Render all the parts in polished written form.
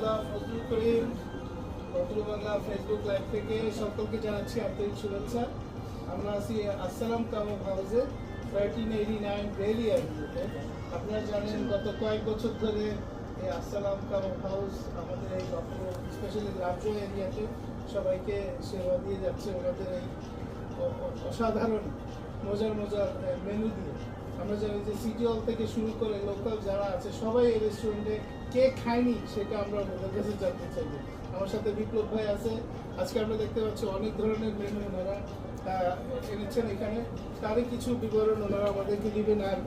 Abdullah Fazlul Karim Fazlu Bangla Facebook live থেকে সকলকে জানাচ্ছি আন্তরিক শুভেচ্ছা। আমরা আছি আসসালাম কাবাব হাউসে 1389 বেলি অ্যাভিনিউতে। আপনারা জানেন গত কয়েক বছর ধরে এই আসসালাম কাবাব হাউস আমাদের এই বাফুলো স্পেশালি লার্জো এরিয়াতে সবাইকে সেবা দিয়ে যাচ্ছে ওনাদের এই অসাধারণ মজার মেনু দিয়ে। আমরা জানি যে সিটি হল থেকে শুরু করে লোকাল যারা আছে সবাই এই রেস্টুরেন্টে কে খায়নি সেটা আমরা ওদের কাছে জানতে চাইবো। আমার সাথে বিপ্লব ভাই আছে। আজকে আমরা দেখতে পাচ্ছি অনেক ধরনের মেনু ওনারা এনেছেন এখানে, তারই কিছু বিবরণ ওনারা আমাদেরকে দিবেন আর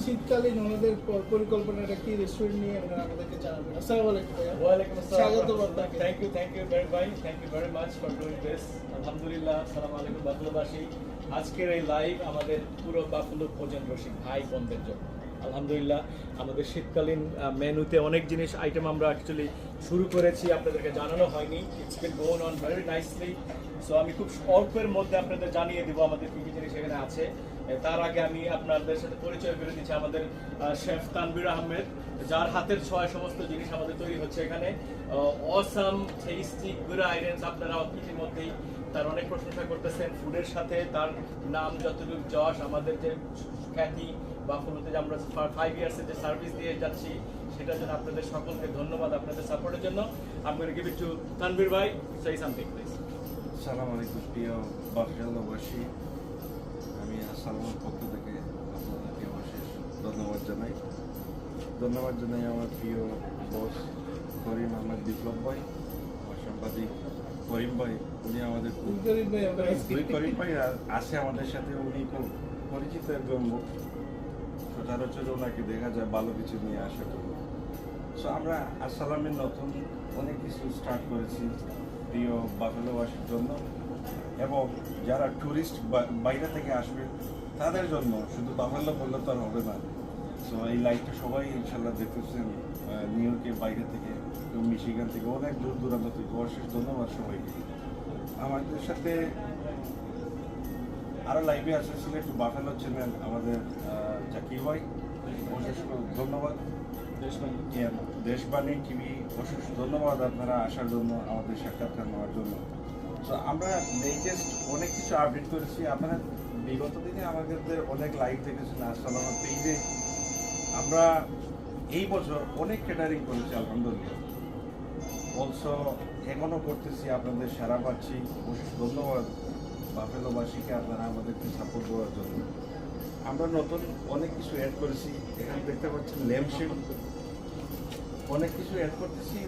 শীতকালীন ওনাদের পরিকল্পনাটা কি রেস্টুরেন্ট নিয়ে ওনারা আমাদেরকে জানাবেন। আসসালামু আলাইকুম ভাইয়া। ওয়ালাইকুম আসসালাম। স্বাগত আপনাকে। Thank you very much for doing this. আলহামদুলিল্লাহ, আসসালামু আলাইকুম বাফুলোবাসী। আজকের এই লাইভ আমাদের পুরো বাফুলো ভোজন রসিক ভাই বোনদের জন্য। আলহামদুলিল্লাহ, আমাদের শীতকালীন মেনুতে অনেক জিনিস আইটেম আমরা অ্যাকচুয়ালি শুরু করেছি, আপনাদেরকে জানানো হয়নি। It's been gone on very nicely. So আমি খুব অল্পের মধ্যে আপনাদের জানিয়ে দেবো আমাদের কী কী জিনিস এখানে আছে। তার আগে আমি আপনাদের সাথে পরিচয় করে দিচ্ছি আমাদের শেফ তানভীর আহমেদ, যার হাতের ছোঁয়ায় সমস্ত জিনিস আমাদের তৈরি হচ্ছে এখানে। অসাম টেস্টি গুড আইটেমস, আপনারা ইতিমধ্যেই তার অনেক প্রশংসা করতেছেন। ফুডের সাথে তার নাম যতটুকু যশ, আমাদের যে খ্যাতি বাফুলোতে যে আমরা 5 ইয়ার্সের যে সার্ভিস দিয়ে যাচ্ছি সেটার জন্য আপনাদের সকলকে ধন্যবাদ, আপনাদের সাপোর্টের জন্য। আমি গিভ ইট টু তানভীর ভাই, সেই সামথিং প্লিজ। আসসালামু আলাইকুম প্রিয় বাফুলোবাসী, আমি আসসালামের পক্ষ থেকে আপনাদেরকে অশেষ ধন্যবাদ জানাই আমার প্রিয় বস করিম আহমেদ বিপ্লব ভাই, আমার সাংবাদিক করিম ভাই। উনি আমাদের করিম ভাই আছে আমাদের সাথে, উনি খুব পরিচিত একজন মুখ, সচরাচর ওনাকে দেখা যায় ভালো কিছু নিয়ে আসা জন্য। সো আমরা আসসালামের নতুন অনেক কিছু স্টার্ট করেছি প্রিয় বাফুলোবাসীর জন্য, এবং যারা ট্যুরিস্ট বাইরে থেকে আসবে তাদের জন্য। শুধু বাফুলো বললে তো আর হবে না। সো এই লাইভটা সবাই ইনশাল্লাহ দেখতেছেন নিউ ইয়র্কের বাইরে থেকে, মিশিগান থেকে, অনেক দূর দূরান্ত থেকে। অশেষ ধন্যবাদ সবাইকে। আমাদের সাথে আরও লাইভে আসেছিল একটু বাফুলো চ্যানেল আমাদের জাকির ভাই, অশেষ ধন্যবাদ। দেশবাণী টিভি, অশেষ ধন্যবাদ আপনারা আসার জন্য, আমাদের সাক্ষাৎকার নেওয়ার জন্য। তো আমরা লেটেস্ট অনেক কিছু আপডেট করেছি। আপনারা বিগত দিনে আমাদের অনেক লাইভ দেখেছেন আসসালাম পেজে। আমরা এই বছর অনেক ক্যাটারিং করেছি আলহামদুলিল্লাহ, অলসো এখনও করতেছি, আপনাদের সারা পাচ্ছি। অশেষ ধন্যবাদ বাফুলোবাসীকে, আপনারা আমাদেরকে সাপোর্ট দেওয়ার জন্য। আমরা নতুন অনেক কিছু অ্যাড করেছি, এখানে দেখতে পাচ্ছেন ল্যাম্প শেপ, অনেক কিছু অ্যাড করতেছি।